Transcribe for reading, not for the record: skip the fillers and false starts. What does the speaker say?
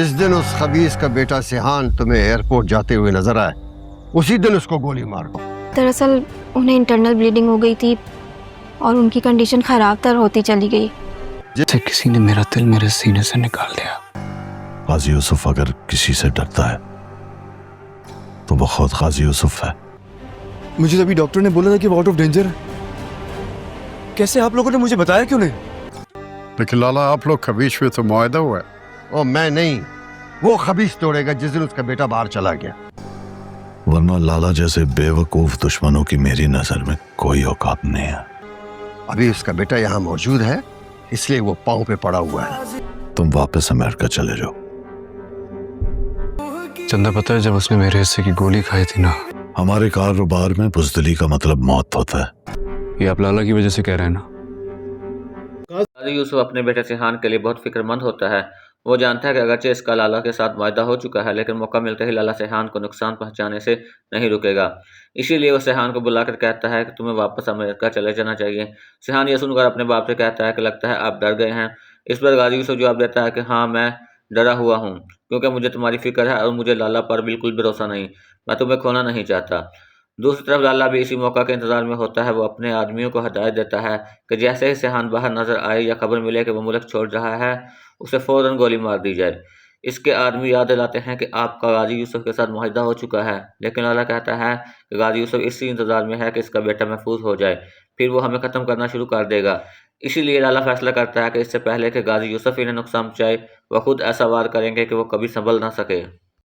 जिस दिन उस खबीस का बेटा सिहान तुम्हें एयरपोर्ट जाते हुए नजर आए, उसी दिन उसको गोली मार दो। दरअसल उन्हें इंटरनल ब्लीडिंग हो गई थी और उनकी कंडीशन खराब तर होती चली गई। जैसे किसी ने मेरा दिल मेरे सीने से निकाल लिया। गाजी यूसुफ अगर किसी से डरता है तो वो खुद गाजी यूसुफ है। मुझे तभी डॉक्टर ने बोला था कि वो आउट ऑफ डेंजर है। कैसे आप लोगों ने मुझे बताया क्यों नहीं? लेकिन लाला, आप लोग के बीच में तो मुआहदा हुआ है। और मैं नहीं, वो खबीस तोड़ेगा जिस दिन उसका बेटा बाहर चला गया। वरना लाला जैसे बेवकूफ दुश्मनों की मेरी नजर में कोई औकात नहीं है। अभी उसका बेटा यहाँ मौजूद है, इसलिए वो पांव पे पड़ा हुआ है। तुम वापस अमेरिका चले जाओ। चंदा, पता है जब उसने मेरे हिस्से की गोली खाई थी ना, हमारे कारोबार में बुज़दिली का मतलब मौत होता है। ये आप लाला की वजह से कह रहे हैं ना? गाजी यूसुफ अपने बेटे सिहान के लिए बहुत फिक्रमंद होता है। वो जानता है कि अगरचे इसका लाला के साथ वायदा हो चुका है, लेकिन मौका मिलते ही लाला सिहान को नुकसान पहुंचाने से नहीं रुकेगा। इसीलिए वो सिहान को बुलाकर कहता है कि तुम्हें वापस अमेरिका चले जाना चाहिए। सिहान ये सुनकर अपने बाप से कहता है कि लगता है आप डर गए हैं। इस पर गाजी यूसुफ जवाब देता है कि हाँ, मैं डरा हुआ हूँ, क्योंकि मुझे तुम्हारी फिक्र है और मुझे लाला पर बिल्कुल भरोसा नहीं। मैं तुम्हें खोना नहीं चाहता। दूसरी तरफ लाला भी इसी मौका के इंतजार में होता है। वो अपने आदमियों को हदायत देता है कि जैसे ही सिहान बाहर नजर आए या खबर मिले कि वो मुल्क छोड़ रहा है, उसे फौरन गोली मार दी जाए। इसके आदमी याद दिलाते हैं कि आपका गाजी यूसुफ के साथ मुआहदा हो चुका है, लेकिन लाला कहता है कि गाजी यूसुफ इसी इंतजार में है कि इसका बेटा महफूज हो जाए, फिर वो हमें ख़त्म करना शुरू कर देगा। इसीलिए लाला फैसला करता है कि इससे पहले कि गाजी यूसुफ इन्हें नुकसान पहुंचाए, वह खुद ऐसा वार करेंगे कि वो कभी संभल ना सके।